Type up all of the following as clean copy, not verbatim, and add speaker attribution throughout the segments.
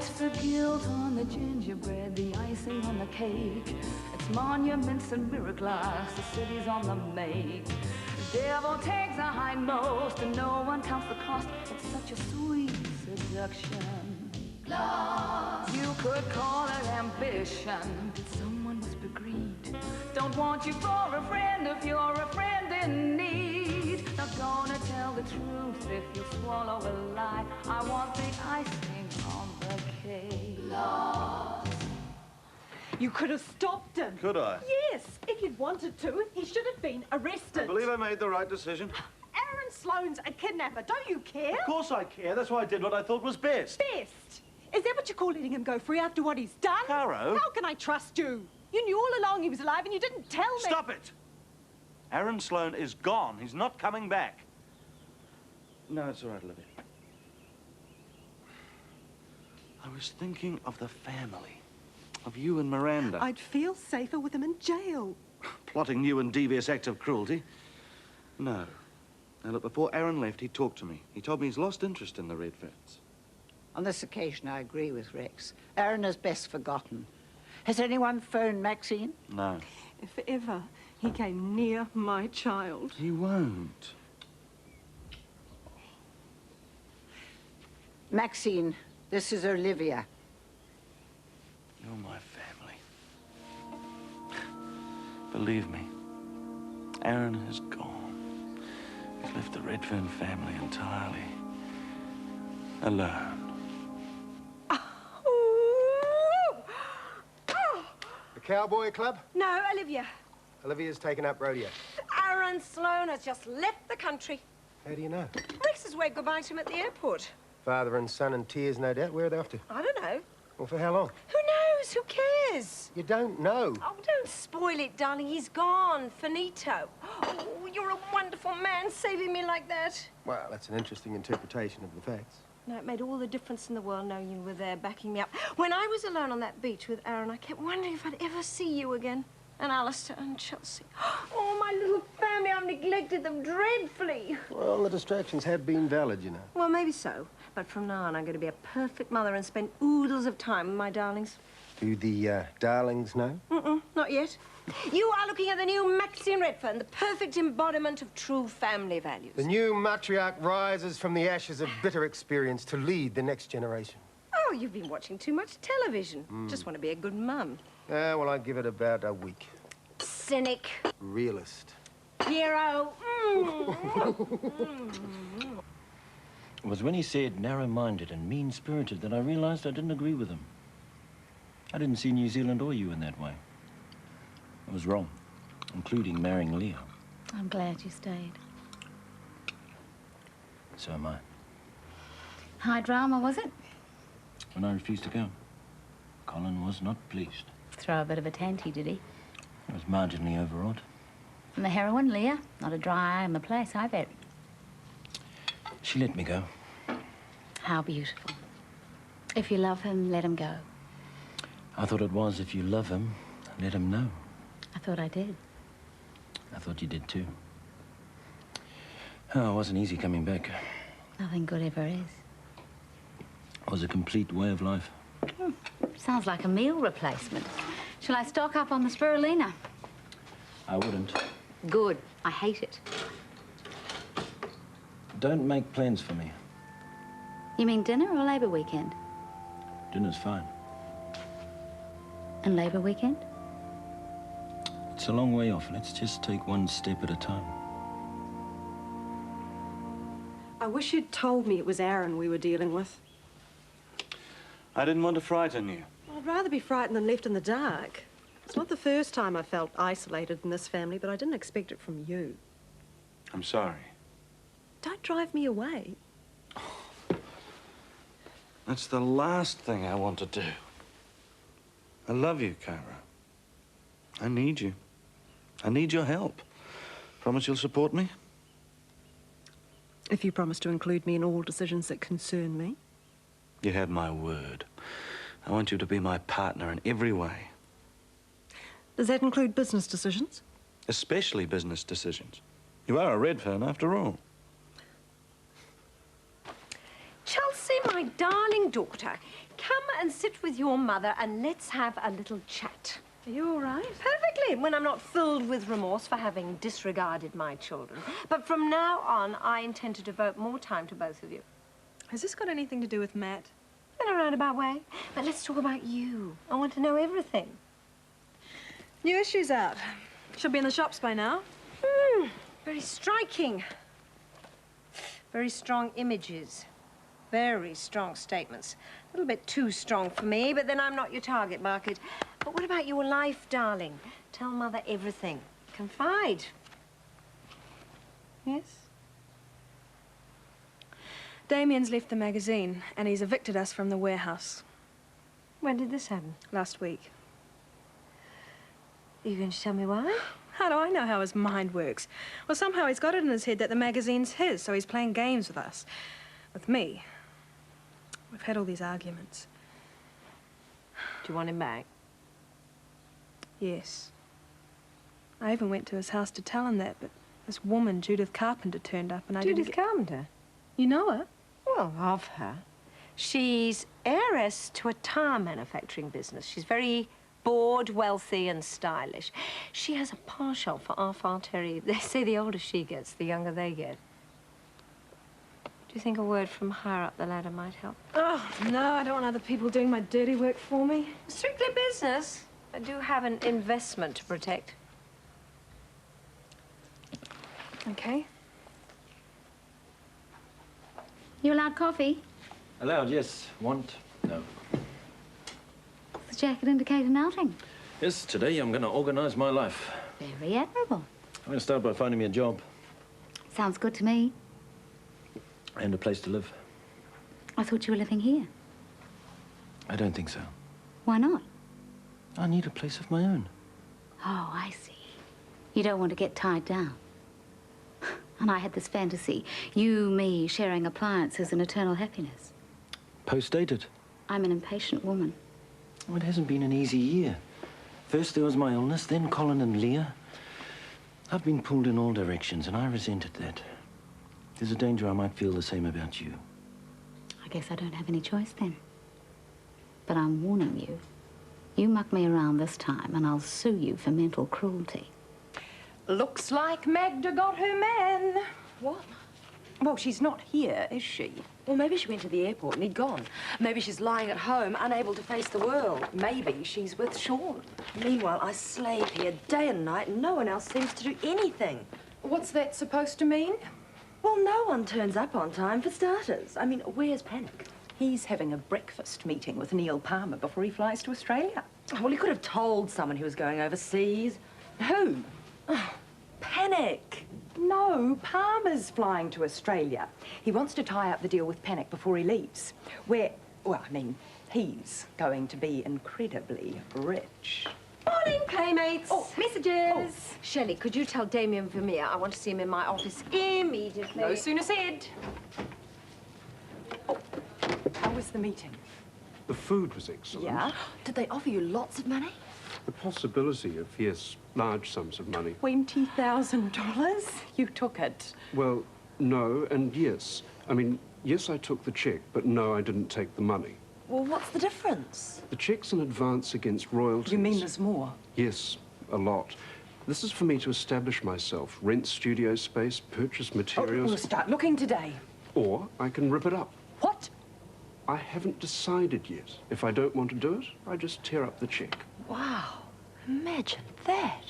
Speaker 1: It's the gilt on the gingerbread, the icing on the cake. It's monuments and mirror glass, the city's on the make. The devil takes the hindmost and no one counts the cost. It's such a sweet seduction. Love. You could call it ambition, but someone must be greed. Don't want you for a friend if you're a friend in need. Not gonna tell the truth if you swallow a lie. I want the icing on the cake. Love.
Speaker 2: You could have stopped him.
Speaker 3: Could I?
Speaker 2: Yes, if you'd wanted to. He should have been arrested.
Speaker 3: I believe I made the right decision.
Speaker 2: Aaron Sloan's a kidnapper. Don't you care?
Speaker 3: Of course I care. That's why I did what I thought was best.
Speaker 2: Best? Is that what you call letting him go free after what he's done?
Speaker 3: Cara?
Speaker 2: How can I trust you? You knew all along he was alive and you didn't tell me.
Speaker 3: Stop it! Aaron Sloan is gone. He's not coming back. No, it's all right, Olivia. I was thinking of the family. Of you and Miranda.
Speaker 2: I'd feel safer with him in jail.
Speaker 3: Plotting new and devious acts of cruelty? No. Now, look, before Aaron left, he talked to me. He told me he's lost interest in the Redfords.
Speaker 4: On this occasion, I agree with Rex. Aaron is best forgotten. Has anyone phoned Maxine?
Speaker 3: No.
Speaker 2: If ever he came near my child.
Speaker 3: He won't.
Speaker 4: Maxine, this is Olivia.
Speaker 3: You're my family. Believe me, Aaron is gone. He's left the Redfern family entirely alone.
Speaker 5: The Cowboy Club?
Speaker 6: No, Olivia.
Speaker 5: Olivia's taken up rodeo.
Speaker 6: Aaron Sloan has just left the country.
Speaker 5: How do you know?
Speaker 6: Rex has waved goodbye to him at the airport.
Speaker 5: Father and son in tears, no doubt. Where are they off to?
Speaker 6: I don't know.
Speaker 5: Well, for how long?
Speaker 6: Who knows? Who cares?
Speaker 5: You don't know.
Speaker 6: Oh, don't spoil it, darling. He's gone. Finito. Oh, you're a wonderful man, saving me like that.
Speaker 5: Well, that's an interesting interpretation of the facts.
Speaker 6: No, it made all the difference in the world knowing you were there backing me up. When I was alone on that beach with Aaron, I kept wondering if I'd ever see you again. And Alistair and Chelsea. Oh, my little family, I've neglected them dreadfully.
Speaker 5: Well, the distractions have been valid, you know.
Speaker 6: Well, maybe so. But from now on, I'm going to be a perfect mother and spend oodles of time with my darlings.
Speaker 5: Do the darlings know?
Speaker 6: Not yet. You are looking at the new Maxine Redfern, the perfect embodiment of true family values.
Speaker 5: The new matriarch rises from the ashes of bitter experience to lead the next generation.
Speaker 6: Oh, you've been watching too much television. Just want to be a good mum.
Speaker 5: Well, I'd give it about a week.
Speaker 6: Cynic.
Speaker 5: Realist.
Speaker 6: Hero.
Speaker 7: It was when he said narrow-minded and mean-spirited that I realized I didn't agree with him. I didn't see New Zealand or you in that way. I was wrong, including marrying Leo.
Speaker 1: I'm glad you stayed.
Speaker 7: So am I.
Speaker 1: High drama, was it?
Speaker 7: When I refused to go, Colin was not pleased.
Speaker 1: Throw a bit of a tanty, did he?
Speaker 7: I was marginally overawed.
Speaker 1: And the heroine, Leah? Not a dry eye in the place, I bet.
Speaker 7: She let me go.
Speaker 1: How beautiful. If you love him, let him go.
Speaker 7: I thought it was, if you love him, let him know.
Speaker 1: I thought I did.
Speaker 7: I thought you did too. Oh, it wasn't easy coming back.
Speaker 1: Nothing good ever is.
Speaker 7: It was a complete way of life.
Speaker 1: Sounds like a meal replacement. Shall I stock up on the spirulina?
Speaker 7: I wouldn't.
Speaker 1: Good. I hate it.
Speaker 7: Don't make plans for me.
Speaker 1: You mean dinner or Labour weekend?
Speaker 7: Dinner's fine.
Speaker 1: And Labour weekend?
Speaker 7: It's a long way off. Let's just take one step at a time.
Speaker 2: I wish you'd told me it was Aaron we were dealing with.
Speaker 3: I didn't want to frighten you.
Speaker 2: I'd rather be frightened than left in the dark. It's not the first time I felt isolated in this family, but I didn't expect it from you.
Speaker 3: I'm sorry.
Speaker 2: Don't drive me away.
Speaker 3: That's the last thing I want to do. I love you, Cara. I need you. I need your help. Promise you'll support me?
Speaker 2: If you promise to include me in all decisions that concern me.
Speaker 3: You have my word. I want you to be my partner in every way.
Speaker 2: Does that include business decisions?
Speaker 3: Especially business decisions. You are a Redfern, after all.
Speaker 6: Chelsea, my darling daughter, come and sit with your mother and let's have a little chat.
Speaker 2: Are you all right?
Speaker 6: Perfectly, when I'm not filled with remorse for having disregarded my children. But from now on, I intend to devote more time to both of you.
Speaker 2: Has this got anything to do with Matt?
Speaker 6: In a roundabout way. But let's talk about you. I want to know everything.
Speaker 2: New issue's out. Should be in the shops by now.
Speaker 6: Very striking. Very strong images. Very strong statements. A little bit too strong for me, but then I'm not your target market. But what about your life, darling? Tell Mother everything. Confide. Yes?
Speaker 2: Damien's left the magazine, and he's evicted us from the warehouse.
Speaker 6: When did this happen?
Speaker 2: Last week.
Speaker 6: Are you going to tell me why?
Speaker 2: How do I know how his mind works? Well, somehow he's got it in his head that the magazine's his, so he's playing games with us. With me. We've had all these arguments.
Speaker 6: Do you want him back?
Speaker 2: Yes. I even went to his house to tell him that, but this woman, Judith Carpenter, turned up and I didn't
Speaker 6: Judith Carpenter?
Speaker 2: You know her?
Speaker 6: Well, of her. She's heiress to a tire manufacturing business. She's very bored, wealthy and stylish. She has a penchant for enfant terrible. They say the older she gets, the younger they get. Do you think a word from higher up the ladder might help?
Speaker 2: Oh, no, I don't want other people doing my dirty work for me.
Speaker 6: Strictly business. I do have an investment to protect.
Speaker 2: Okay.
Speaker 1: You allowed coffee?
Speaker 7: Allowed, yes. Want? No.
Speaker 1: Does the jacket indicate an outing?
Speaker 7: Yes, today I'm going to organise my life.
Speaker 1: Very admirable.
Speaker 7: I'm going to start by finding me a job.
Speaker 1: Sounds good to me.
Speaker 7: And a place to live.
Speaker 1: I thought you were living here.
Speaker 7: I don't think so.
Speaker 1: Why not?
Speaker 7: I need a place of my own.
Speaker 1: Oh, I see. You don't want to get tied down. And I had this fantasy, you, me, sharing appliances and eternal happiness.
Speaker 7: Post-dated.
Speaker 1: I'm an impatient woman.
Speaker 7: Oh, it hasn't been an easy year. First there was my illness, then Colin and Leah. I've been pulled in all directions, and I resented that. There's a danger I might feel the same about you.
Speaker 1: I guess I don't have any choice then. But I'm warning you. You muck me around this time, and I'll sue you for mental cruelty.
Speaker 8: Looks like Magda got her man.
Speaker 2: What?
Speaker 8: Well, she's not here, is she? Well, maybe she went to the airport and he'd gone. Maybe she's lying at home, unable to face the world. Maybe she's with Sean. Meanwhile, I slave here day and night and no one else seems to do anything.
Speaker 2: What's that supposed to mean?
Speaker 8: Well, no one turns up on time, for starters. I mean, where's Panic? He's having a breakfast meeting with Neil Palmer before he flies to Australia. Well, he could have told someone he was going overseas. Who? Oh, Panic. No, Palmer's flying to Australia. He wants to tie up the deal with Panic before he leaves. He's going to be incredibly rich.
Speaker 6: Morning, playmates.
Speaker 8: Oh, messages.
Speaker 6: Shelley, could you tell Damien Vermeer I want to see him in my office immediately?
Speaker 8: No sooner said. Oh, how was the meeting?
Speaker 9: The food was excellent.
Speaker 8: Yeah? Did they offer you lots of money?
Speaker 9: The possibility of, yes, large sums of money.
Speaker 8: $20,000? You took it.
Speaker 9: Well, no and yes. I mean, yes, I took the cheque, but no, I didn't take the money.
Speaker 8: Well, what's the difference?
Speaker 9: The cheque's an advance against royalties.
Speaker 8: You mean there's more?
Speaker 9: Yes, a lot. This is for me to establish myself, rent studio space, purchase materials.
Speaker 8: We'll start looking today.
Speaker 9: Or I can rip it up.
Speaker 8: What?
Speaker 9: I haven't decided yet. If I don't want to do it, I just tear up the cheque.
Speaker 8: Wow. Imagine that.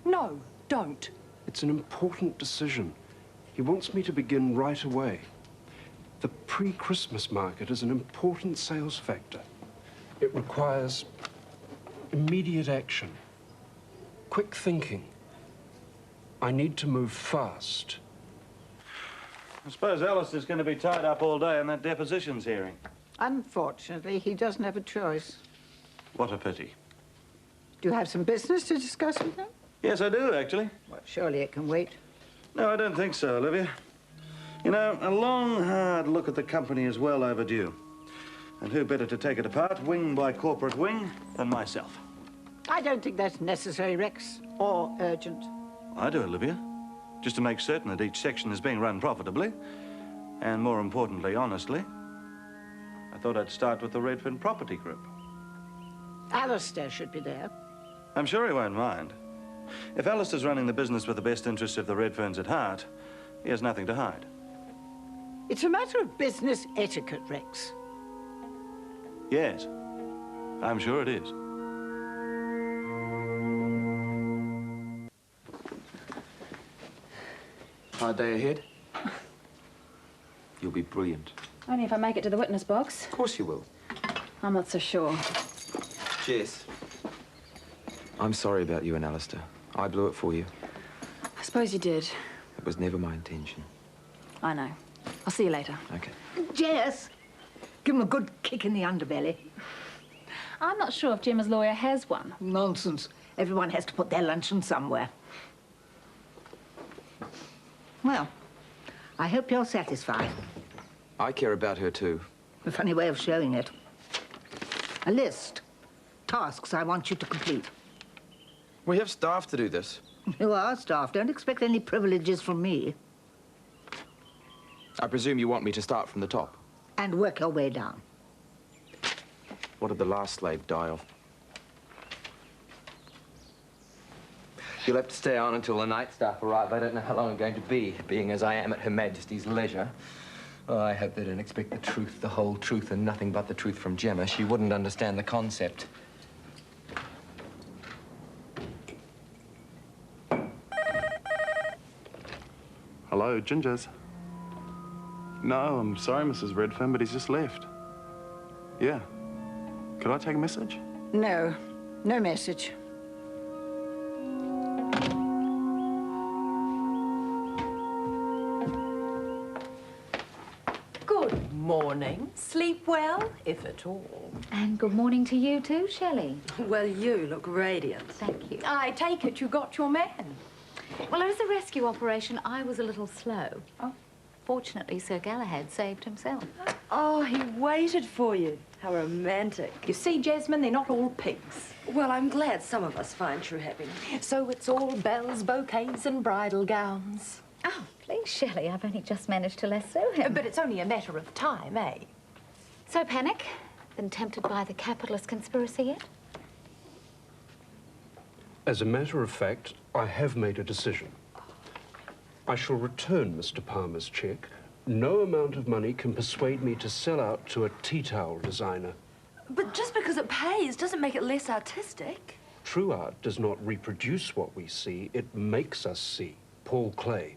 Speaker 8: No, don't.
Speaker 9: It's an important decision. He wants me to begin right away. The pre-Christmas market is an important sales factor. It requires immediate action, quick thinking. I need to move fast.
Speaker 3: I suppose Alistair's going to be tied up all day in that depositions hearing.
Speaker 4: Unfortunately, he doesn't have a choice.
Speaker 3: What a pity.
Speaker 4: Do you have some business to discuss with him?
Speaker 3: Yes, I do, actually.
Speaker 4: Well, surely it can wait.
Speaker 3: No, I don't think so, Olivia. You know, a long, hard look at the company is well overdue. And who better to take it apart, wing by corporate wing, than myself?
Speaker 4: I don't think that's necessary, Rex, or urgent.
Speaker 3: I do, Olivia. Just to make certain that each section is being run profitably, and more importantly, honestly. I thought I'd start with the Redfern Property Group.
Speaker 4: Alistair should be there.
Speaker 3: I'm sure he won't mind. If Alistair's running the business with the best interests of the Redferns at heart, he has nothing to hide.
Speaker 4: It's a matter of business etiquette, Rex.
Speaker 3: Yes, I'm sure it is.
Speaker 10: Hard day ahead? You'll be brilliant.
Speaker 8: Only if I make it to the witness box.
Speaker 10: Of course you will.
Speaker 8: I'm not so sure.
Speaker 10: Jess. I'm sorry about you and Alistair. I blew it for you.
Speaker 8: I suppose you did.
Speaker 10: It was never my intention.
Speaker 8: I know. I'll see you later.
Speaker 10: Okay.
Speaker 4: Jess, give him a good kick in the underbelly.
Speaker 11: I'm not sure if Gemma's lawyer has one.
Speaker 4: Nonsense. Everyone has to put their luncheon somewhere. Well, I hope you're satisfied.
Speaker 10: I care about her too.
Speaker 4: A funny way of showing it. A list. Tasks I want you to complete.
Speaker 10: We have staff to do this.
Speaker 4: You are staff. Don't expect any privileges from me.
Speaker 10: I presume you want me to start from the top.
Speaker 4: And work your way down.
Speaker 10: What did the last slave die of? You'll have to stay on until the night staff arrive. I don't know how long I'm going to be, being as I am at Her Majesty's leisure. Oh, I hope they don't expect the truth, the whole truth, and nothing but the truth from Gemma. She wouldn't understand the concept.
Speaker 12: Hello, Gingers. No, I'm sorry, Mrs. Redfern, but he's just left. Yeah. Could I take a message?
Speaker 4: No. No message.
Speaker 13: Good morning. Sleep well, if at all.
Speaker 11: And good morning to you too, Shelley.
Speaker 13: Well, you look radiant.
Speaker 11: Thank you.
Speaker 13: I take it you got your man.
Speaker 11: Well, it was a rescue operation. I was a little slow. Oh. Fortunately, Sir Galahad saved himself.
Speaker 13: Oh, he waited for you. How romantic. You see, Jasmine, they're not all pigs.
Speaker 6: Well, I'm glad some of us find true happiness.
Speaker 13: So it's all bells, bouquets, and bridal gowns.
Speaker 11: Oh, please, Shelley, I've only just managed to lasso him.
Speaker 13: But it's only a matter of time, eh?
Speaker 11: So, Panic, been tempted by the capitalist conspiracy yet?
Speaker 9: As a matter of fact, I have made a decision. I shall return Mr. Palmer's cheque. No amount of money can persuade me to sell out to a tea towel designer.
Speaker 6: But just because it pays doesn't make it less artistic.
Speaker 9: True art does not reproduce what we see, it makes us see. Paul Clay.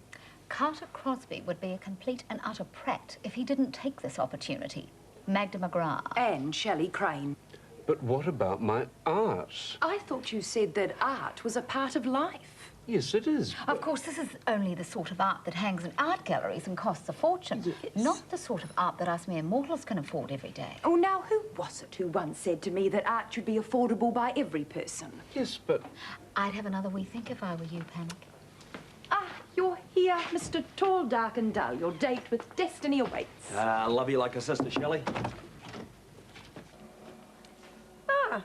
Speaker 11: Carter Crosby would be a complete and utter prat if he didn't take this opportunity. Magda McGrath.
Speaker 13: And Shelley Crane.
Speaker 9: But what about my art?
Speaker 13: I thought you said that art was a part of life.
Speaker 9: Yes, it is.
Speaker 11: Of course, this is only the sort of art that hangs in art galleries and costs a fortune. Yes. Not the sort of art that us mere mortals can afford every day.
Speaker 13: Oh, now, who was it who once said to me that art should be affordable by every person?
Speaker 9: Yes, but...
Speaker 11: I'd have another wee think if I were you, Panic.
Speaker 13: Ah, you're here, Mr. Tall, Dark and Dull. Your date with destiny awaits.
Speaker 7: I love you like a sister, Shelley.
Speaker 6: Ah.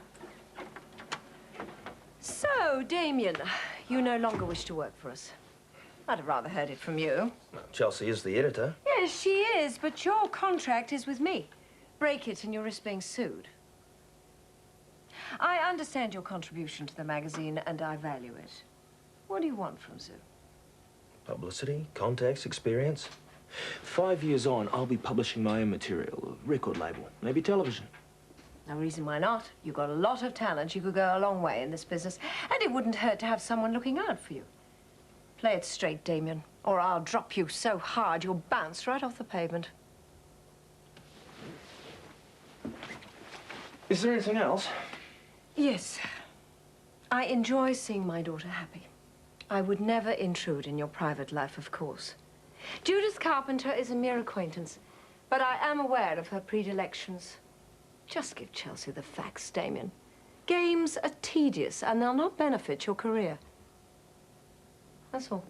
Speaker 6: So, Damien, you no longer wish to work for us. I'd have rather heard it from you.
Speaker 7: Well, Chelsea is the editor.
Speaker 6: Yes, she is, but your contract is with me. Break it and you risk being sued. I understand your contribution to the magazine and I value it. What do you want from Sue?
Speaker 7: Publicity, contacts, experience. 5 years on, I'll be publishing my own material, a record label, maybe television.
Speaker 6: No reason why not. You've got a lot of talent. You could go a long way in this business, and it wouldn't hurt to have someone looking out for you. Play it straight, Damien, or I'll drop you so hard you'll bounce right off the pavement.
Speaker 7: Is there anything else?
Speaker 6: Yes. I enjoy seeing my daughter happy. I would never intrude in your private life, of course. Judith Carpenter is a mere acquaintance, but I am aware of her predilections. Just give Chelsea the facts, Damien. Games are tedious, and they'll not benefit your career. That's all.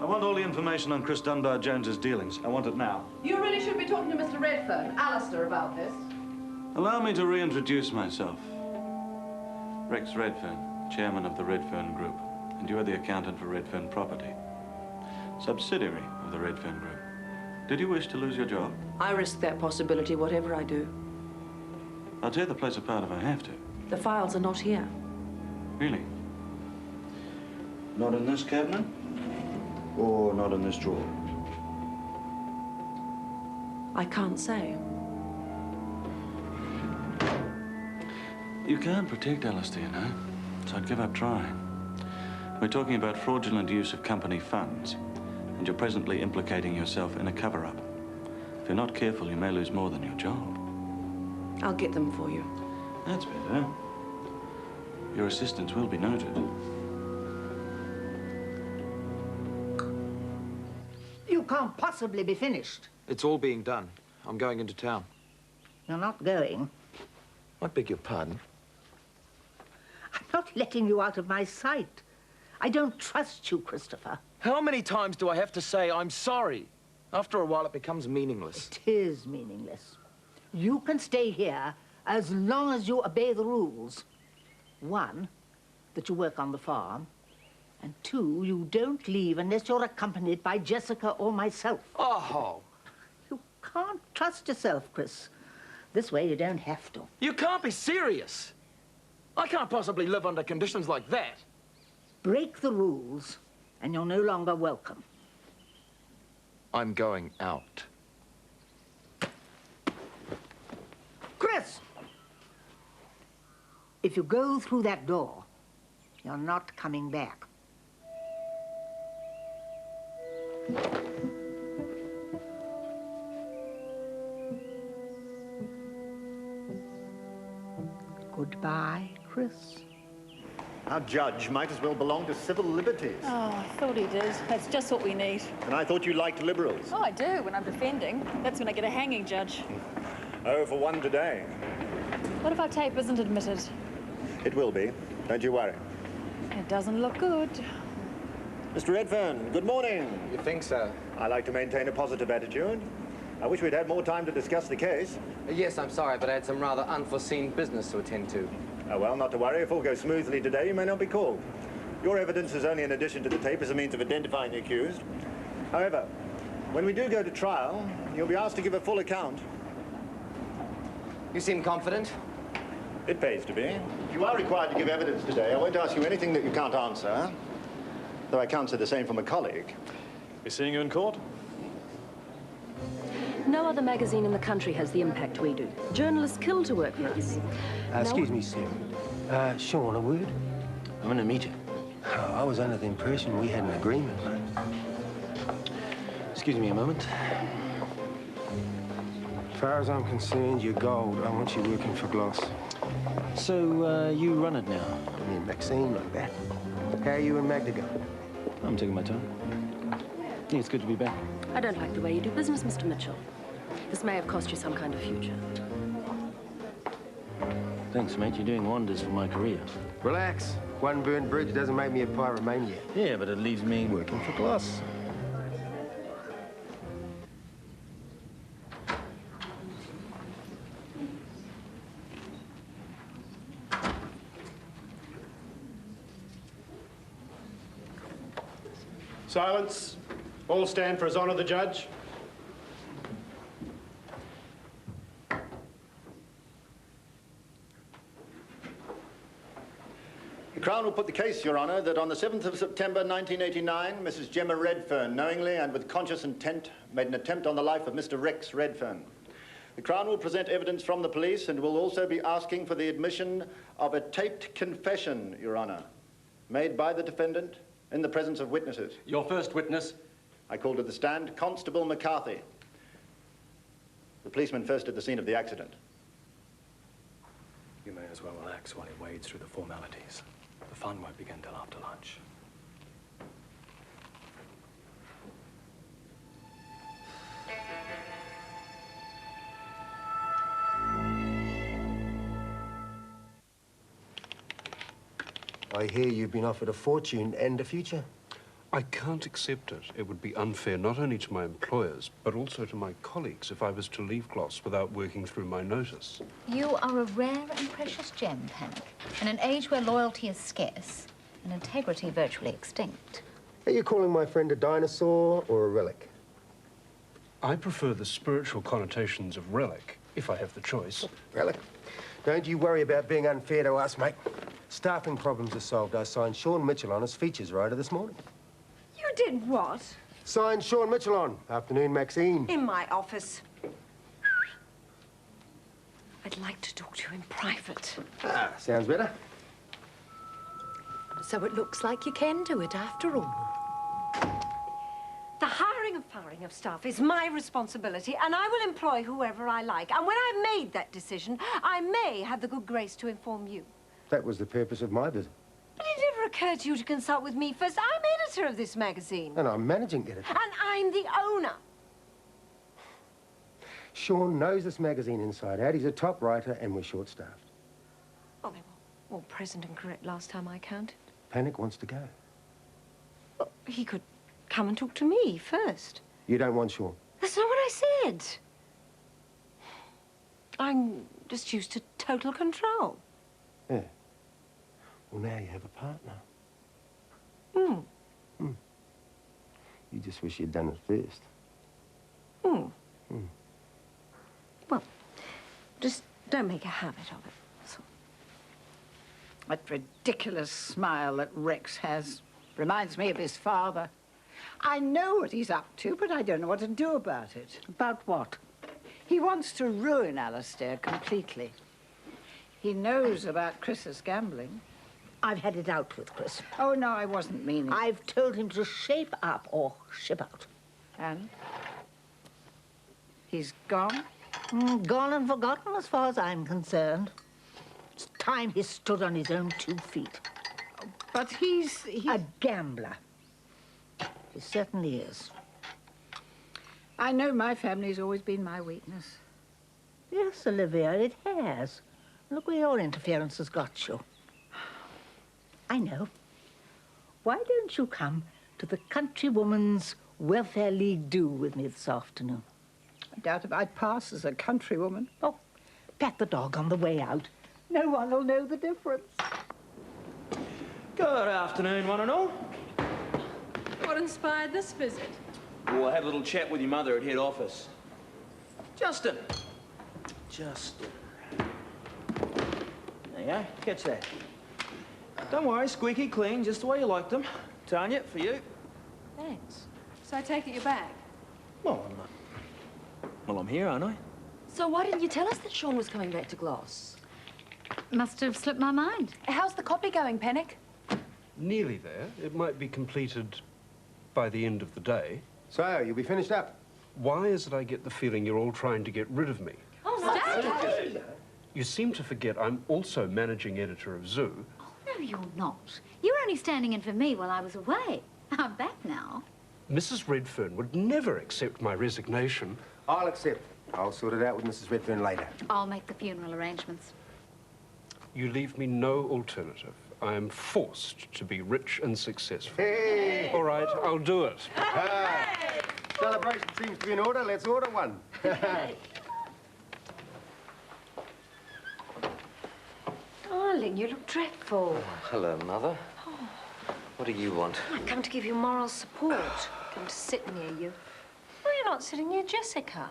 Speaker 3: I want all the information on Chris Dunbar Jones's dealings. I want it now.
Speaker 13: You really should be talking to Mr. Redfern, Alistair, about this.
Speaker 3: Allow me to reintroduce myself. Rex Redfern. chairman of the Redfern Group, and you are the accountant for Redfern Property, subsidiary of the Redfern Group. Did you wish to lose your job?
Speaker 8: I risk that possibility whatever I do.
Speaker 3: I'll tear the place apart if I have to.
Speaker 8: The files are not here.
Speaker 3: Really? Not in this cabinet? Or not in this drawer?
Speaker 8: I can't say.
Speaker 3: You can't protect Alistair, you know, so I'd give up trying. We're talking about fraudulent use of company funds, and you're presently implicating yourself in a cover-up. If you're not careful, you may lose more than your job.
Speaker 8: I'll get them for you.
Speaker 3: That's better. Your assistance will be noted.
Speaker 4: You can't possibly be finished.
Speaker 10: It's all being done. I'm going into town.
Speaker 4: You're not going.
Speaker 10: I beg your pardon?
Speaker 4: I'm not letting you out of my sight. I don't trust you, Christopher.
Speaker 10: How many times do I have to say I'm sorry? After a while, it becomes meaningless.
Speaker 4: It is meaningless. You can stay here as long as you obey the rules. One, that you work on the farm. And two, you don't leave unless you're accompanied by Jessica or myself.
Speaker 10: Oh!
Speaker 4: You can't trust yourself, Chris. This way you don't have to.
Speaker 10: You can't be serious. I can't possibly live under conditions like that.
Speaker 4: Break the rules, and you're no longer welcome.
Speaker 10: I'm going out.
Speaker 4: Chris! If you go through that door, you're not coming back. Goodbye, Chris.
Speaker 14: Our judge might as well belong to civil liberties.
Speaker 15: Oh, I thought he did. That's just what we need.
Speaker 14: And I thought you liked liberals.
Speaker 15: Oh, I do, when I'm defending. That's when I get a hanging, Judge.
Speaker 14: Oh, for one today.
Speaker 15: What if our tape isn't admitted?
Speaker 14: It will be. Don't you worry.
Speaker 15: It doesn't look good.
Speaker 14: Mr. Redfern, good morning.
Speaker 10: You think so?
Speaker 14: I like to maintain a positive attitude. I wish we'd had more time to discuss the case.
Speaker 10: Yes, I'm sorry, but I had some rather unforeseen business to attend to.
Speaker 14: Oh, well, not to worry. If all goes smoothly today, you may not be called. Your evidence is only an addition to the tape as a means of identifying the accused. However, when we do go to trial, you'll be asked to give a full account.
Speaker 10: You seem confident.
Speaker 14: It pays to be. You are required to give evidence today. I won't ask you anything that you can't answer, though I can't say the same from a colleague.
Speaker 12: Be seeing you in court?
Speaker 16: No other magazine in the country has the impact we do. Journalists kill to work for us.
Speaker 17: Excuse me, sir. Sean, a word?
Speaker 7: I'm going to meet you.
Speaker 17: Oh, I was under the impression we had an agreement, mate.
Speaker 7: Excuse me a moment.
Speaker 17: As far as I'm concerned, you're gold. I want you working for Gloss.
Speaker 7: So, you run it now?
Speaker 17: Me and Maxine, like that. How are you and Magda going?
Speaker 7: I'm taking my time. Yeah, it's good to be back.
Speaker 16: I don't like the way you do business, Mr. Mitchell. This may have cost you some kind of future.
Speaker 7: Thanks, mate. You're doing wonders for my career.
Speaker 17: Relax. One burnt bridge doesn't make me a pyromaniac.
Speaker 7: Yeah, but it leaves me
Speaker 17: working for Gloss.
Speaker 18: Silence. All stand for His Honour the Judge.
Speaker 14: The Crown will put the case, Your Honour, that on the 7th of September 1989, Mrs. Gemma Redfern knowingly and with conscious intent made an attempt on the life of Mr. Rex Redfern. The Crown will present evidence from the police and will also be asking for the admission of a taped confession, Your Honour, made by the defendant in the presence of witnesses.
Speaker 18: Your first witness.
Speaker 14: I call to the stand Constable McCarthy, the policeman first at the scene of the accident.
Speaker 19: You may as well relax while he wades through the formalities. The fun won't begin till after lunch.
Speaker 17: I hear you've been offered a fortune and a future.
Speaker 9: I can't accept it. It would be unfair not only to my employers, but also to my colleagues if I was to leave Gloss without working through my notice.
Speaker 11: You are a rare and precious gem, Panic. In an age where loyalty is scarce and integrity virtually extinct.
Speaker 5: Are you calling my friend a dinosaur or a relic?
Speaker 9: I prefer the spiritual connotations of relic, if I have the choice.
Speaker 5: Relic? Don't you worry about being unfair to us, mate. Staffing problems are solved. I signed Sean Mitchell on as features writer this morning.
Speaker 6: You did what?
Speaker 5: Signed Sean Mitchell on. Afternoon, Maxine.
Speaker 6: In my office. I'd like to talk to you in private.
Speaker 5: Ah, sounds better.
Speaker 13: So it looks like you can do it after all.
Speaker 6: The hiring and firing of staff is my responsibility, and I will employ whoever I like. And when I've made that decision, I may have the good grace to inform you.
Speaker 5: That was the purpose of my visit.
Speaker 6: But it never occurred to you to consult with me first. I'm editor of this magazine.
Speaker 5: And I'm managing editor.
Speaker 6: And I'm the owner.
Speaker 5: Sean knows this magazine inside out. He's a top writer, and we're short-staffed.
Speaker 6: Well, they were all present and correct last time I counted.
Speaker 5: Panic wants to go.
Speaker 6: Well, he could come and talk to me first.
Speaker 5: You don't want Sean?
Speaker 6: That's not what I said. I'm just used to total control.
Speaker 5: Yeah. Well, now you have a partner. You just wish you'd done it first.
Speaker 6: Well, just don't make a habit of it. That's all.
Speaker 4: That ridiculous smile that Rex has reminds me of his father. I know what he's up to, but I don't know what to do about it. About what? He wants to ruin Alistair completely. He knows about Chris's gambling. I've had it out with Chris. Oh, no, I wasn't meaning... I've told him to shape up or ship out. And? He's gone? Gone and forgotten as far as I'm concerned. It's time he stood on his own 2 feet. But he's... A gambler. He certainly is.
Speaker 20: I know my family's always been my weakness.
Speaker 4: Yes, Olivia, it has. Look where your interference has got you. I know. Why don't you come to the Countrywoman's Welfare League do with me this afternoon?
Speaker 20: I doubt if I'd pass as a countrywoman.
Speaker 4: Oh, pat the dog on the way out. No one will know the difference.
Speaker 21: Good afternoon, one and all.
Speaker 2: What inspired this visit?
Speaker 21: Well, I had a little chat with your mother at head office. Justin. There you go. Catch that. Don't worry, squeaky clean, just the way you liked them. Tanya, for you.
Speaker 2: Thanks. So I take it you're back?
Speaker 21: Well, I'm here, aren't I?
Speaker 16: So why didn't you tell us that Sean was coming back to Gloss?
Speaker 11: Must have slipped my mind.
Speaker 15: How's the copy going, Panic?
Speaker 9: Nearly there. It might be completed by the end of the day.
Speaker 5: So, you'll be finished up?
Speaker 9: Why is it I get the feeling you're all trying to get rid of me?
Speaker 11: Oh, no.
Speaker 9: You seem to forget I'm also managing editor of Zoo.
Speaker 11: No, you're not. You were only standing in for me while I was away. I'm back now.
Speaker 9: Mrs. Redfern would never accept my resignation.
Speaker 5: I'll accept. I'll sort it out with Mrs. Redfern later.
Speaker 11: I'll make the funeral arrangements.
Speaker 9: You leave me no alternative. I am forced to be rich and successful.
Speaker 5: Hey!
Speaker 9: All right, I'll do it.
Speaker 5: Hey! Celebration seems to be in order. Let's order one.
Speaker 6: Darling, you look dreadful.
Speaker 10: Hello, Mother. What do you want?
Speaker 6: I've come to give you moral support. Come to sit near you. Why are you not sitting near Jessica?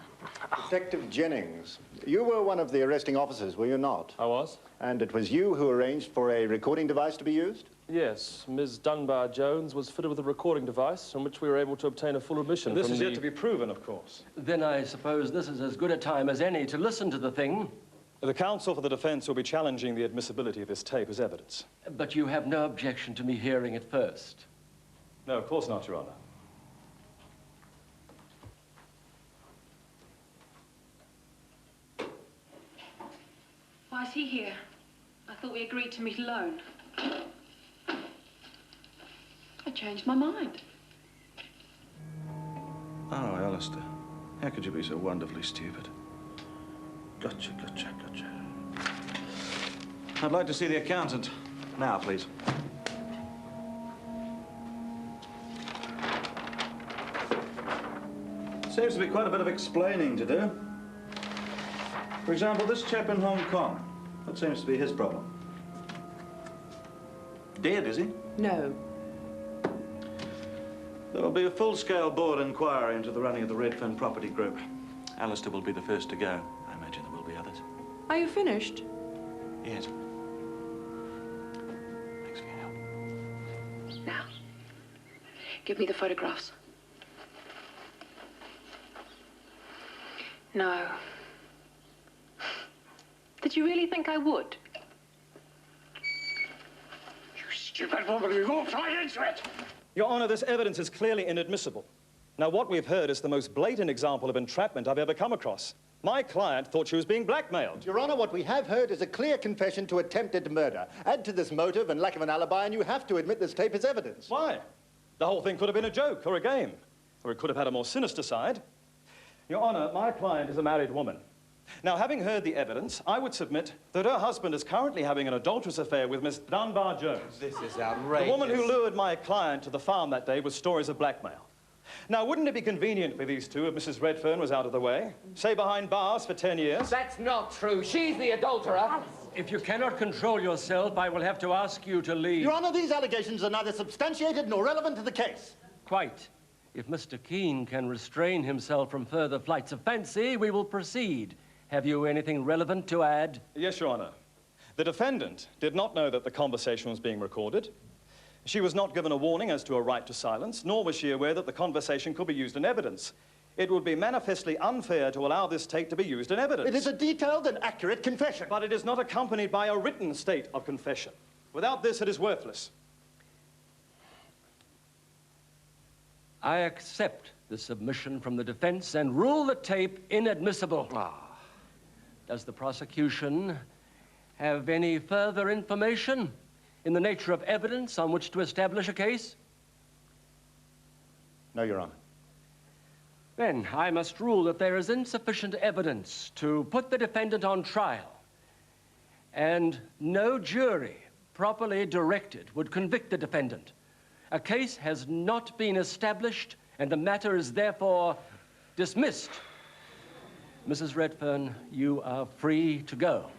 Speaker 14: Detective Jennings, you were one of the arresting officers, were you not?
Speaker 22: I was.
Speaker 14: And it was you who arranged for a recording device to be used?
Speaker 22: Yes, Ms. Dunbar-Jones was fitted with a recording device from which we were able to obtain a full admission.
Speaker 19: This is yet to be proven, of course.
Speaker 7: Then I suppose this is as good a time as any to listen to the thing.
Speaker 19: The counsel for the defense will be challenging the admissibility of this tape as evidence.
Speaker 7: But you have no objection to me hearing it first?
Speaker 19: No, of course not, Your Honor.
Speaker 2: Why is he here? I thought we agreed to meet alone. I changed my mind.
Speaker 3: Oh, Alistair. How could you be so wonderfully stupid? Gotcha. I'd like to see the accountant. Now, please. Seems to be quite a bit of explaining to do. For example, this chap in Hong Kong. What seems to be his problem? Dead, is he?
Speaker 16: No.
Speaker 3: There will be a full-scale board inquiry into the running of the Redfern property group. Alistair will be the first to go. I imagine there will be others.
Speaker 16: Are you finished?
Speaker 3: Yes. Thanks for your help.
Speaker 16: Now, give me the photographs. No. Did you really think I would?
Speaker 18: You stupid woman, you walked right into it!
Speaker 1: Your Honor, this evidence is clearly inadmissible. Now, what we've heard is the most blatant example of entrapment I've ever come across. My client thought she was being blackmailed.
Speaker 14: Your Honor, what we have heard is a clear confession to attempted murder. Add to this motive and lack of an alibi, and you have to admit this tape is evidence.
Speaker 1: Why? The whole thing could have been a joke or a game, or it could have had a more sinister side. Your Honor, my client is a married woman. Now, having heard the evidence, I would submit that her husband is currently having an adulterous affair with Miss Dunbar Jones.
Speaker 10: This is outrageous.
Speaker 1: The woman who lured my client to the farm that day with stories of blackmail. Now, wouldn't it be convenient for these two if Mrs. Redfern was out of the way? Say behind bars for 10 years?
Speaker 10: That's not true. She's the adulterer.
Speaker 8: If you cannot control yourself, I will have to ask you to leave.
Speaker 14: Your Honor, these allegations are neither substantiated nor relevant to the case.
Speaker 8: Quite. If Mr. Keene can restrain himself from further flights of fancy, we will proceed. Have you anything relevant to add?
Speaker 1: Yes, Your Honor. The defendant did not know that the conversation was being recorded. She was not given a warning as to a right to silence, nor was she aware that the conversation could be used in evidence. It would be manifestly unfair to allow this tape to be used in evidence.
Speaker 14: It is a detailed and accurate confession.
Speaker 1: But it is not accompanied by a written state of confession. Without this, it is worthless.
Speaker 8: I accept the submission from the defense and rule the tape inadmissible. Does the prosecution have any further information in the nature of evidence on which to establish a case?
Speaker 14: No, Your Honor.
Speaker 8: Then I must rule that there is insufficient evidence to put the defendant on trial, and no jury properly directed would convict the defendant. A case has not been established, and the matter is therefore dismissed. Mrs. Redfern, you are free to go.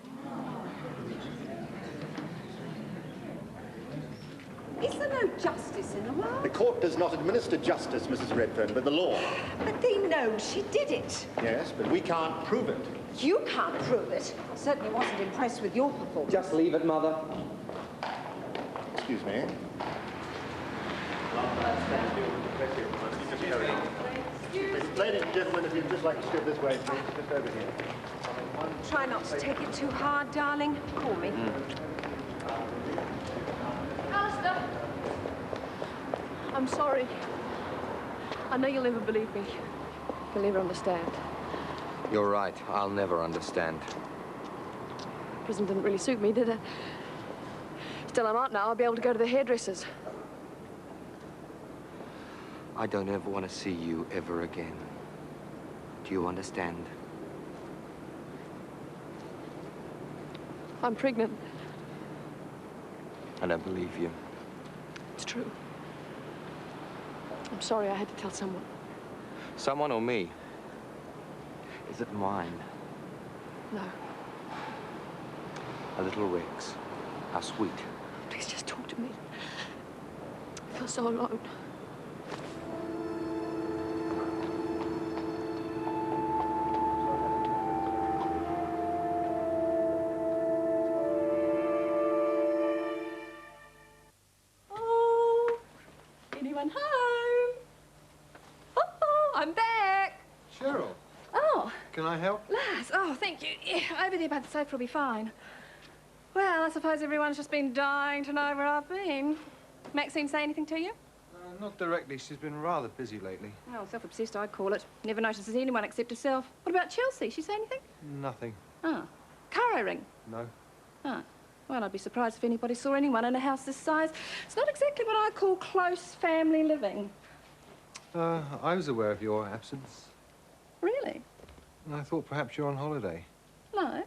Speaker 6: Is there no justice in the world?
Speaker 14: The court does not administer justice, Mrs. Redfern, but the law.
Speaker 6: But they know she did it.
Speaker 14: Yes, but we can't prove it.
Speaker 6: You can't prove it. Certainly wasn't impressed with your performance.
Speaker 10: Just leave it, Mother.
Speaker 14: Excuse me. Ladies and gentlemen, if you'd just like to step this way, please. Just over here.
Speaker 6: Try not to take it too hard, darling. Call me.
Speaker 23: Alistair! I'm sorry. I know you'll never believe me. You'll never understand.
Speaker 10: You're right. I'll never understand.
Speaker 23: Prison didn't really suit me, did it? Still, I'm out now. I'll be able to go to the hairdressers.
Speaker 10: I don't ever want to see you ever again. Do you understand?
Speaker 23: I'm pregnant.
Speaker 10: I don't believe you.
Speaker 23: It's true. I'm sorry I had to tell someone.
Speaker 10: Someone or me? Is it mine?
Speaker 23: No.
Speaker 10: A little Rex. How sweet.
Speaker 23: Please just talk to me. I feel so alone.
Speaker 15: Anyone home? Oh, I'm back.
Speaker 24: Cheryl.
Speaker 15: Oh.
Speaker 24: Can I help?
Speaker 15: Lass, oh, thank you. Yeah, over there by the sofa will be fine. Well, I suppose everyone's just been dying to know where I've been. Maxine say anything to you?
Speaker 24: Not directly. She's been rather busy lately.
Speaker 15: Oh, self-obsessed, I'd call it. Never notices anyone except herself. What about Chelsea? She say anything?
Speaker 24: Nothing.
Speaker 15: Oh. Cara ring?
Speaker 24: No.
Speaker 15: Oh. Well, I'd be surprised if anybody saw anyone in a house this size. It's not exactly what I call close family living.
Speaker 24: I was aware of your absence.
Speaker 15: Really?
Speaker 24: And I thought perhaps you're on holiday.
Speaker 15: No.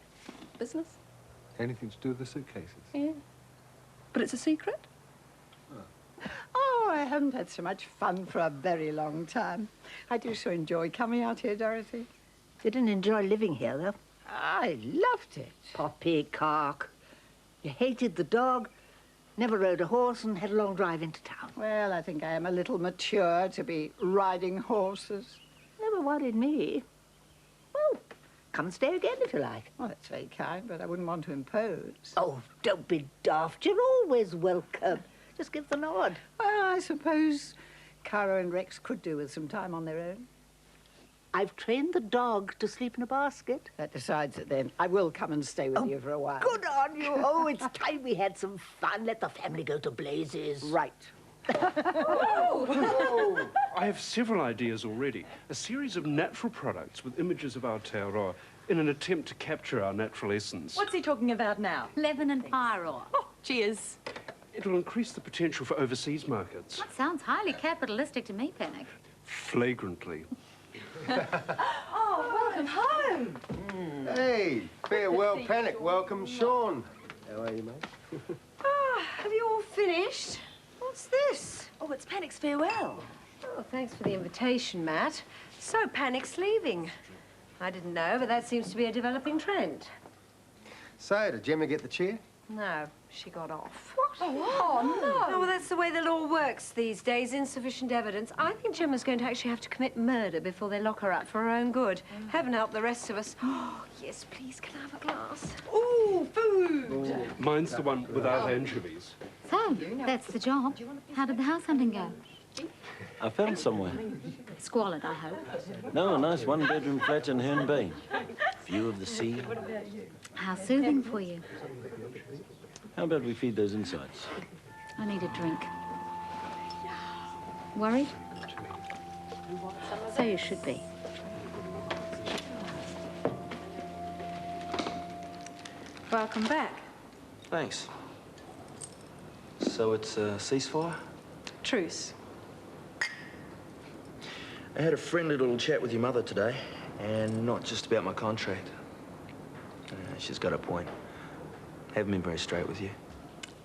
Speaker 15: Business?
Speaker 24: Anything to do with the suitcases?
Speaker 15: Yeah. But it's a secret?
Speaker 24: Oh.
Speaker 15: Oh,
Speaker 12: haven't had so much fun for a very long time. I do so enjoy coming out here, Dorothy.
Speaker 4: Didn't enjoy living here, though.
Speaker 12: I loved it.
Speaker 4: Poppycock. You hated the dog, never rode a horse, and had a long drive into town.
Speaker 12: Well, I think I am a little mature to be riding horses.
Speaker 4: Never worried me. Well, come and stay again if you like.
Speaker 12: Well, that's very kind, but I wouldn't want to impose.
Speaker 4: Oh, don't be daft. You're always welcome. Just give the nod.
Speaker 12: Well, I suppose Cara and Rex could do with some time on their own.
Speaker 4: I've trained the dog to sleep in a basket.
Speaker 12: That decides it, then. I will come and stay with you for a while.
Speaker 4: Good on you. Oh, it's time we had some fun. Let the family go to blazes.
Speaker 12: Right.
Speaker 9: Oh, I have several ideas already. A series of natural products with images of Aotearoa in an attempt to capture our natural essence.
Speaker 16: What's he talking about now?
Speaker 11: Lemon and pyro.
Speaker 16: Oh, cheers.
Speaker 9: It will increase the potential for overseas markets.
Speaker 11: That sounds highly capitalistic to me, Panic.
Speaker 9: Flagrantly.
Speaker 16: Oh, welcome home.
Speaker 5: Hey, farewell, Panic. Welcome, Sean. How are you, mate?
Speaker 6: Have you all finished? What's this?
Speaker 16: Oh, it's Panic's farewell.
Speaker 6: Oh, thanks for the invitation, Matt. So, Panic's leaving. I didn't know, but that seems to be a developing trend.
Speaker 5: So, did Gemma get the chair?
Speaker 6: No, she got off.
Speaker 16: What? Oh, no.
Speaker 6: Oh, well, that's the way the law works these days. Insufficient evidence. I think Gemma's going to actually have to commit murder before they lock her up for her own good. Heaven help the rest of us. Oh, yes, please, can I have a glass?
Speaker 16: Ooh, food.
Speaker 9: Oh. Mine's the one without anchovies.
Speaker 11: So, that's the job. How did the house hunting go?
Speaker 7: I found somewhere.
Speaker 11: Squalid, I hope.
Speaker 3: No, a nice one-bedroom flat in Herne Bay. View of the sea.
Speaker 11: How soothing for you.
Speaker 3: How about we feed those insides?
Speaker 11: I need a drink. Worried? So you should be.
Speaker 2: Welcome back.
Speaker 3: Thanks. So it's a ceasefire?
Speaker 2: Truce.
Speaker 3: I had a friendly little chat with your mother today, and not just about my contract. She's got a point. Haven't been very straight with you.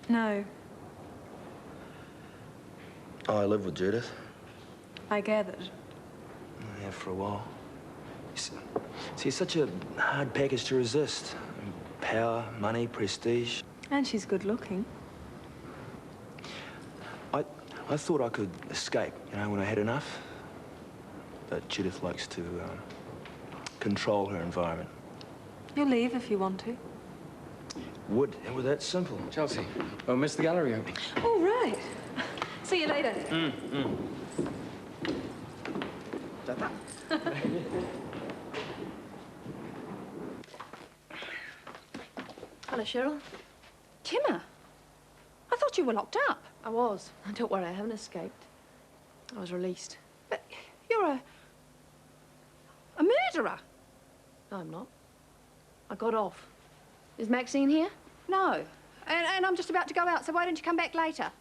Speaker 2: No,
Speaker 3: Oh, I live with Judith.
Speaker 2: I gathered.
Speaker 3: I have for a while. See, it's such a hard package to resist. Power, money, prestige.
Speaker 2: And she's good looking.
Speaker 3: I thought I could escape, you know, when I had enough. But Judith likes to control her environment.
Speaker 2: You'll leave if you want to.
Speaker 3: Would. It was that simple.
Speaker 10: Chelsea, oh, missed the gallery opening.
Speaker 2: Oh, right. See you later.
Speaker 23: Hello, Cheryl.
Speaker 15: Gemma, I thought you were locked up.
Speaker 23: I was. Don't worry, I haven't escaped. I was released.
Speaker 15: But you're a murderer.
Speaker 23: No, I'm not. I got off. Is Maxine here?
Speaker 15: No. And I'm just about to go out, so why don't you come back later?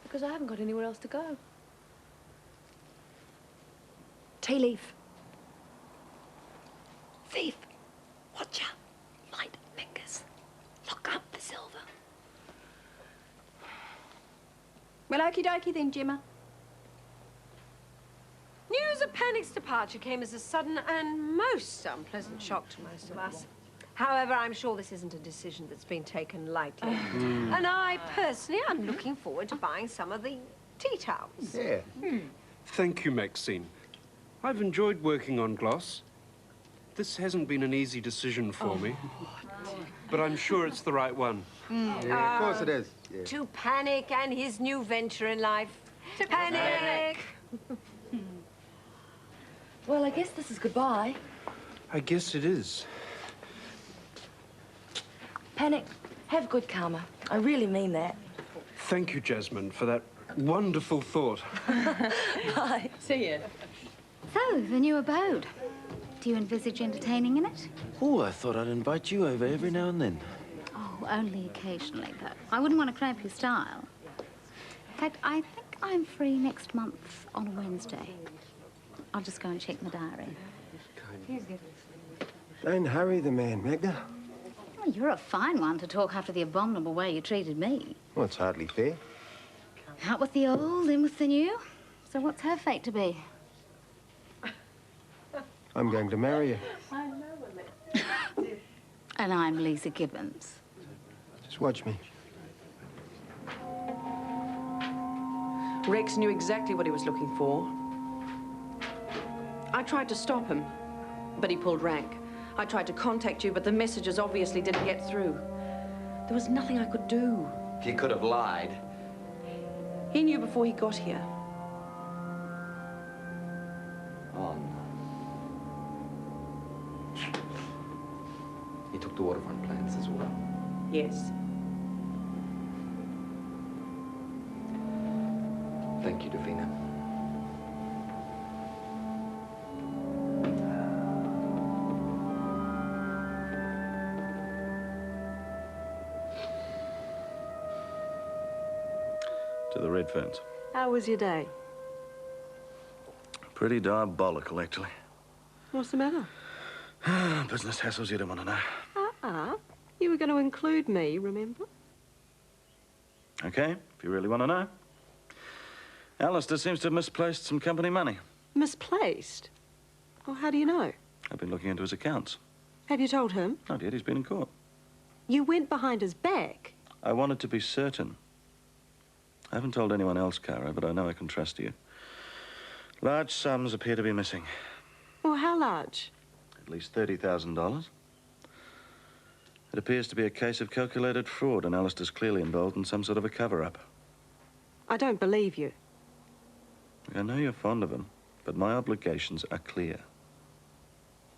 Speaker 23: Because I haven't got anywhere else to go.
Speaker 15: Tea leaf.
Speaker 16: Thief. Watcher. Light fingers. Lock up the silver.
Speaker 15: Well, okie dokie then, Gemma.
Speaker 6: News of Panic's departure came as a sudden and most unpleasant shock to most of us. However, I'm sure this isn't a decision that's been taken lightly. And I, personally, am looking forward to buying some of the tea towels.
Speaker 5: Yeah.
Speaker 9: Thank you, Maxine. I've enjoyed working on gloss. This hasn't been an easy decision for me, but I'm sure it's the right one.
Speaker 5: Yeah, of course it is. Yeah.
Speaker 6: To Panic and his new venture in life. To Panic!
Speaker 16: Well, I guess this is goodbye.
Speaker 9: I guess it is.
Speaker 16: Panic, have good karma. I really mean that.
Speaker 9: Thank you, Jasmine, for that wonderful thought.
Speaker 16: Bye. See you.
Speaker 11: So, the new abode. Do you envisage entertaining in it?
Speaker 3: Oh, I thought I'd invite you over every now and then.
Speaker 11: Oh, only occasionally, though. I wouldn't want to cramp your style. In fact, I think I'm free next month on a Wednesday. I'll just go and check my diary.
Speaker 5: Don't hurry the man, Magda.
Speaker 11: Well, you're a fine one to talk after the abominable way you treated me.
Speaker 5: Well, it's hardly fair.
Speaker 11: Out with the old, in with the new. So what's her fate to be?
Speaker 5: I'm going to marry you.
Speaker 16: I know it.
Speaker 11: And I'm Lisa Gibbons.
Speaker 5: Just watch me.
Speaker 16: Rex knew exactly what he was looking for. I tried to stop him, but he pulled rank. I tried to contact you, but the messages obviously didn't get through. There was nothing I could do.
Speaker 10: He could have lied.
Speaker 16: He knew before he got here.
Speaker 10: Oh, no. He took the waterfront plans as well.
Speaker 16: Yes.
Speaker 10: Thank you, Davina.
Speaker 3: To the Redferns.
Speaker 16: How was your day?
Speaker 3: Pretty diabolical, actually.
Speaker 16: What's the matter?
Speaker 3: Business hassles you don't want to know.
Speaker 16: You were going to include me, remember?
Speaker 3: Okay, if you really want to know. Alistair seems to have misplaced some company money.
Speaker 16: Misplaced? Oh, how do you know?
Speaker 3: I've been looking into his accounts.
Speaker 16: Have you told him?
Speaker 3: Not yet, he's been in court.
Speaker 16: You went behind his back?
Speaker 3: I wanted to be certain. I haven't told anyone else, Cara, but I know I can trust you. Large sums appear to be missing.
Speaker 16: Well, how large?
Speaker 3: At least $30,000. It appears to be a case of calculated fraud, and Alistair's clearly involved in some sort of a cover-up.
Speaker 16: I don't believe you.
Speaker 3: I know you're fond of him, but my obligations are clear.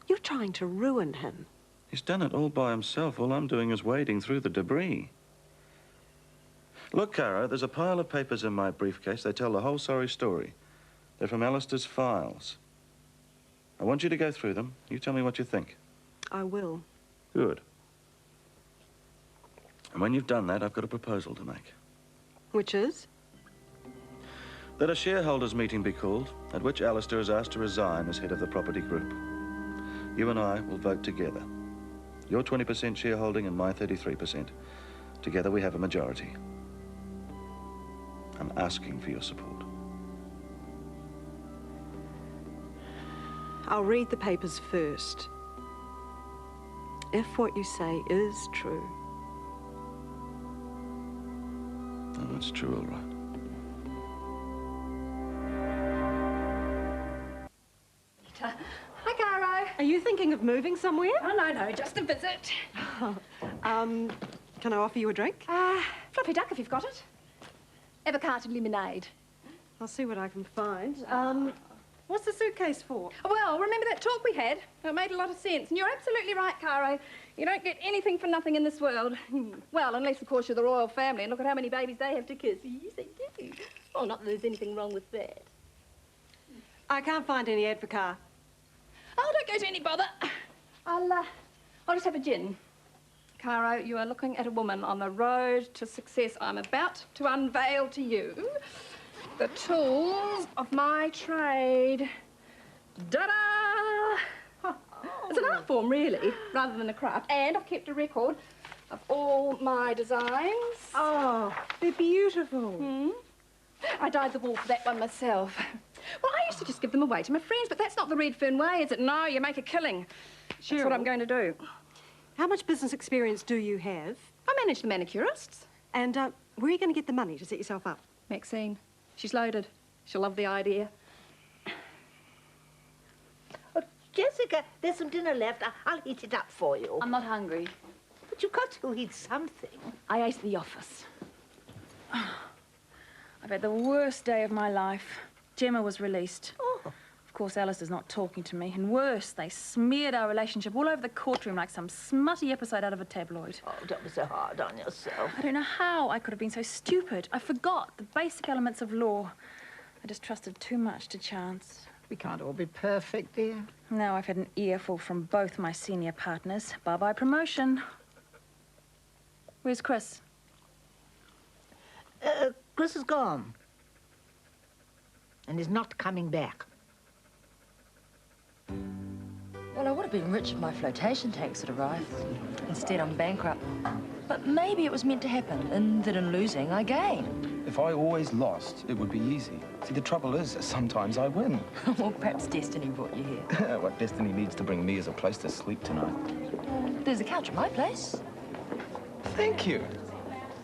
Speaker 16: You're trying to ruin him.
Speaker 3: He's done it all by himself. All I'm doing is wading through the debris. Look, Cara, there's a pile of papers in my briefcase. They tell the whole sorry story. They're from Alistair's files. I want you to go through them. You tell me what you think.
Speaker 16: I will.
Speaker 3: Good. And when you've done that, I've got a proposal to make.
Speaker 16: Which is?
Speaker 3: That a shareholders' meeting be called, at which Alistair is asked to resign as head of the property group. You and I will vote together. Your 20% shareholding and my 33%. Together we have a majority. I'm asking for your support.
Speaker 16: I'll read the papers first. If what you say is true.
Speaker 3: Oh, it's true, all right.
Speaker 15: Hi, Caro.
Speaker 16: Are you thinking of moving somewhere?
Speaker 15: Oh, no, just a visit.
Speaker 16: Can I offer you a drink?
Speaker 15: Fluffy duck, if you've got it. Avocado lemonade.
Speaker 16: I'll see what I can find. What's the suitcase for?
Speaker 15: Well, remember that talk we had? It made a lot of sense. And you're absolutely right, Caro. You don't get anything for nothing in this world. Well, unless, of course, you're the royal family, and look at how many babies they have to kiss. Yes, they do. Oh, not that there's anything wrong with that.
Speaker 16: I can't find any ad for car.
Speaker 15: Oh, don't go to any bother. I'll just have a gin. Caro, you are looking at a woman on the road to success. I'm about to unveil to you the tools of my trade. Ta-da! It's an art form, really, rather than a craft. And I've kept a record of all my designs.
Speaker 16: Oh, they're beautiful.
Speaker 15: I dyed the wall for that one myself. Well, I used to just give them away to my friends, but that's not the Redfern way, is it? No, you make a killing. That's what I'm going to do.
Speaker 16: How much business experience do you have?
Speaker 15: I manage the manicurists.
Speaker 16: And where are you going to get the money to set yourself up?
Speaker 15: Maxine. She's loaded. She'll love the idea.
Speaker 4: Oh, Jessica, there's some dinner left. I'll heat it up for you.
Speaker 11: I'm not hungry.
Speaker 4: But you've got to eat something.
Speaker 15: I ate the office.
Speaker 2: I've had the worst day of my life. Gemma was released.
Speaker 4: Oh.
Speaker 2: Of course, Alistair's not talking to me. And worse, they smeared our relationship all over the courtroom like some smutty episode out of a tabloid.
Speaker 4: Oh, don't be so hard on yourself.
Speaker 2: I don't know how I could have been so stupid. I forgot the basic elements of law. I just trusted too much to chance.
Speaker 12: We can't all be perfect, dear.
Speaker 2: Now I've had an earful from both my senior partners. Bye-bye promotion. Where's Chris?
Speaker 4: Chris is gone. And is not coming back.
Speaker 13: Well, I would have been rich if my flotation tanks had arrived. Instead, I'm bankrupt. But maybe it was meant to happen, and that in losing, I gain.
Speaker 24: If
Speaker 17: If I always lost, it would be easy. See, the trouble is, sometimes I win.
Speaker 13: Well, perhaps destiny brought you here.
Speaker 17: What destiny needs to bring me is a place to sleep tonight.
Speaker 13: There's a couch at my place.
Speaker 17: Thank you.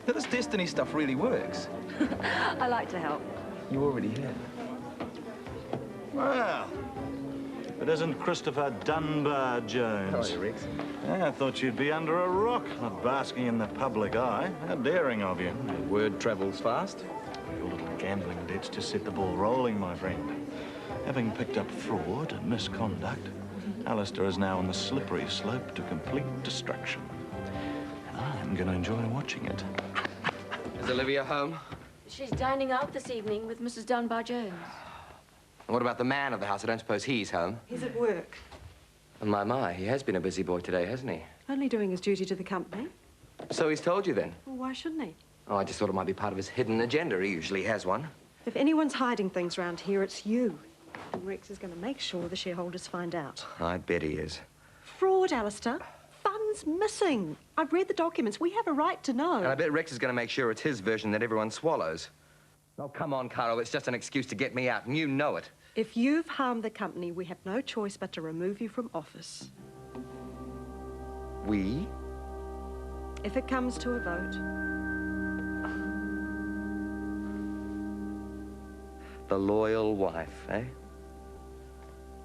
Speaker 17: Now, this destiny stuff really works.
Speaker 13: I like to help.
Speaker 17: You already have.
Speaker 3: Well, it isn't Christopher Dunbar Jones.
Speaker 17: How are you, Rex?
Speaker 3: Yeah, I thought you'd be under a rock, not basking in the public eye. How daring of you.
Speaker 17: Word travels fast.
Speaker 3: Your little gambling debts just set the ball rolling, my friend. Having picked up fraud and misconduct, Alistair is now on the slippery slope to complete destruction. And I'm going to enjoy watching it.
Speaker 10: Is Olivia home?
Speaker 16: She's dining out this evening with Mrs. Dunbar Jones.
Speaker 10: And what about the man of the house? I don't suppose he's home.
Speaker 20: He's at work.
Speaker 10: And my, he has been a busy boy today, hasn't he?
Speaker 20: Only doing his duty to the company.
Speaker 10: So he's told you then?
Speaker 20: Well, why shouldn't he?
Speaker 10: Oh, I just thought it might be part of his hidden agenda. He usually has one.
Speaker 20: If anyone's hiding things around here, it's you. And Rex is going to make sure the shareholders find out.
Speaker 10: I bet he is.
Speaker 20: Fraud, Alistair. Funds missing. I've read the documents. We have a right to know.
Speaker 10: And I bet Rex is going to make sure it's his version that everyone swallows. Oh, come on, Cara. It's just an excuse to get me out, and you know it.
Speaker 20: If you've harmed the company, we have no choice but to remove you from office.
Speaker 10: We?
Speaker 20: If it comes to a vote.
Speaker 10: The loyal wife, eh?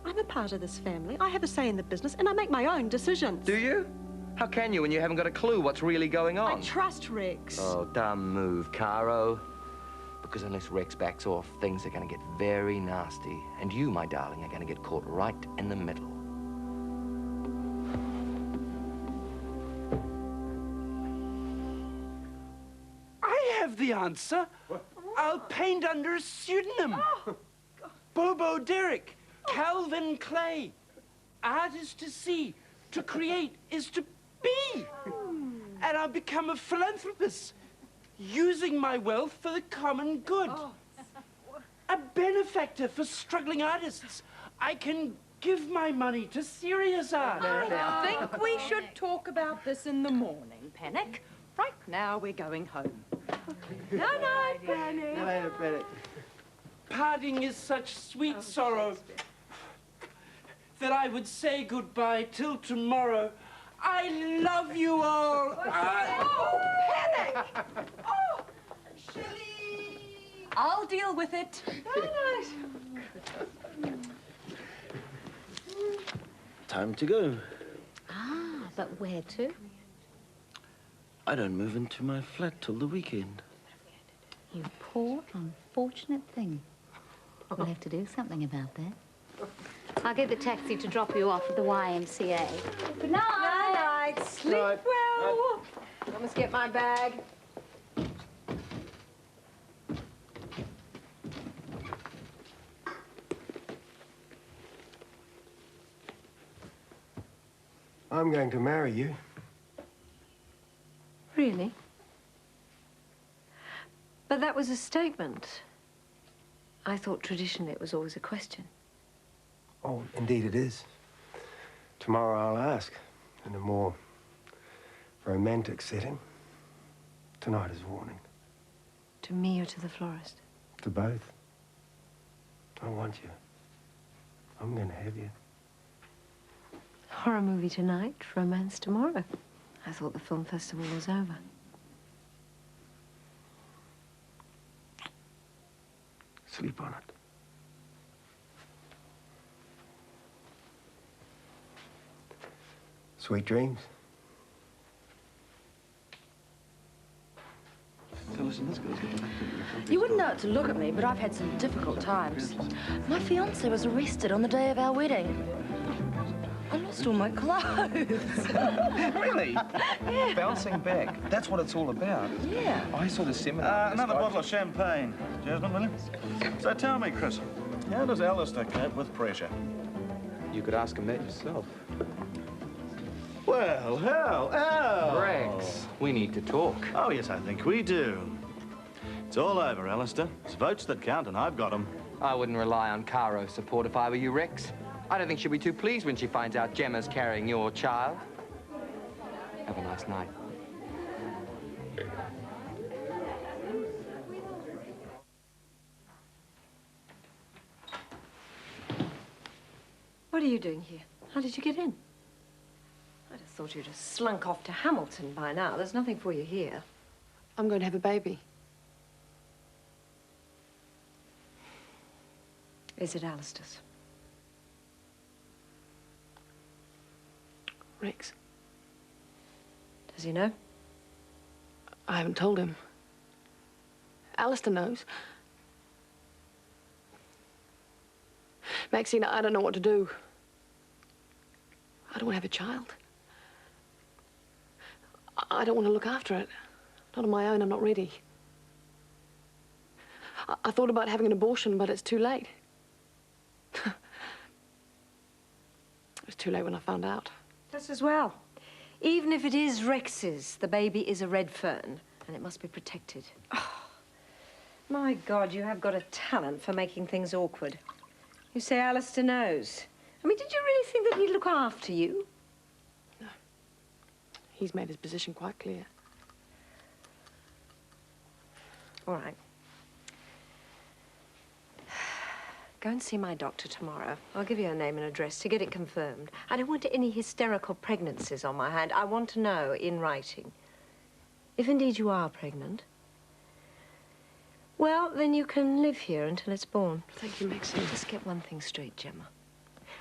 Speaker 20: I'm a part of this family. I have a say in the business, and I make my own decisions.
Speaker 10: Do you? How can you when you haven't got a clue what's really going on?
Speaker 20: I trust Rex.
Speaker 10: Oh, dumb move, Caro. Because unless Rex backs off, things are going to get very nasty. And you, my darling, are going to get caught right in the middle.
Speaker 9: I have the answer. I'll paint under a pseudonym. Bobo Derrick, Calvin Clay. Art is to see, to create is to be. And I'll become a philanthropist, using my wealth for the common good. A benefactor for struggling artists. I can give my money to serious art.
Speaker 12: I think we should talk about this in the morning, Panic. Right now, we're going home.
Speaker 20: Night, Panic.
Speaker 9: Night, Panic. Parting is such sweet sorrow that I would say goodbye till tomorrow. I love you all.
Speaker 12: Oh, Panic! Oh, Shelley! I'll deal with it.
Speaker 7: Time to go.
Speaker 11: Ah, but where to?
Speaker 7: I don't move into my flat till the weekend.
Speaker 11: You poor, unfortunate thing. We'll have to do something about that. I'll get the taxi to drop you off at the YMCA. Good night.
Speaker 20: Night. Sleep well. I must get my bag.
Speaker 5: I'm going to marry you.
Speaker 6: Really? But that was a statement. I thought traditionally it was always a question.
Speaker 5: Oh, indeed it is. Tomorrow I'll ask, in a more romantic setting. Tonight is warning.
Speaker 6: To me or to the florist?
Speaker 5: To both. I want you. I'm going to have you.
Speaker 6: Horror movie tonight, romance tomorrow. I thought the film festival was over.
Speaker 5: Sleep on it. Sweet dreams.
Speaker 13: You wouldn't know it to look at me, but I've had some difficult times. My fiancé was arrested on the day of our wedding. I lost all my clothes.
Speaker 17: Really?
Speaker 13: Yeah.
Speaker 17: Bouncing back. That's what it's all about.
Speaker 13: Yeah.
Speaker 17: I saw the seminar.
Speaker 3: Another bottle of champagne. Jasmine, will you? So tell me, Chris, how does Alistair cope with pressure?
Speaker 10: You could ask him that yourself.
Speaker 3: Well, how?
Speaker 10: Rex, we need to talk.
Speaker 3: Oh, yes, I think we do. It's all over, Alistair. It's votes that count, and I've got them.
Speaker 10: I wouldn't rely on Caro's support if I were you, Rex. I don't think she'll be too pleased when she finds out Gemma's carrying your child. Have a nice night.
Speaker 6: What are you doing here? How did you get in? I'd have thought you'd have slunk off to Hamilton by now. There's nothing for you here.
Speaker 23: I'm going to have a baby.
Speaker 6: Is it Alistair's?
Speaker 23: Rex.
Speaker 6: Does he know?
Speaker 23: I haven't told him. Alistair knows. Maxine, I don't know what to do. I don't want to have a child. I don't want to look after it. Not on my own, I'm not ready. I thought about having an abortion, but it's too late. It was too late when I found out.
Speaker 6: Just as well. Even if it is Rex's, the baby is a Redfern, and it must be protected. Oh, my God, you have got a talent for making things awkward. You say Alistair knows. I mean, did you really think that he'd look after you?
Speaker 23: No. He's made his position quite clear.
Speaker 6: All right. Go and see my doctor tomorrow. I'll give you her name and address to get it confirmed. I don't want any hysterical pregnancies on my hand. I want to know in writing. If indeed you are pregnant, well, then you can live here until it's born.
Speaker 23: Thank you, Maxine.
Speaker 6: Just get one thing straight, Gemma.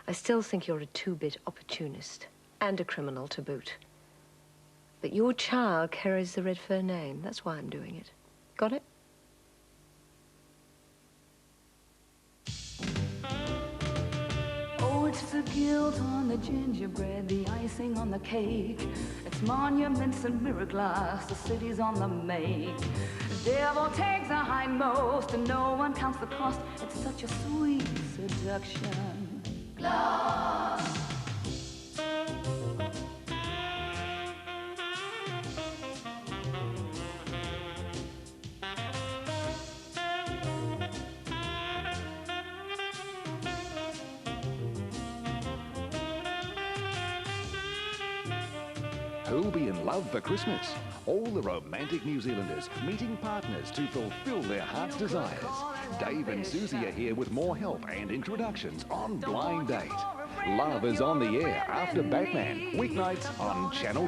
Speaker 6: I still think you're a two-bit opportunist and a criminal to boot. But your child carries the Redfern name. That's why I'm doing it. Got it?
Speaker 18: Oh, it's the gilt on the gingerbread, the icing on the cake. It's monuments and mirror glass, the city's on the make. The devil takes the hindmost and no one counts the cost. It's such a sweet seduction. Glass.
Speaker 19: Who'll be in love for Christmas? All the romantic New Zealanders meeting partners to fulfill their heart's desires. Dave and Susie are here with more help and introductions on Blind Date. Love is on the air after Batman, weeknights on Channel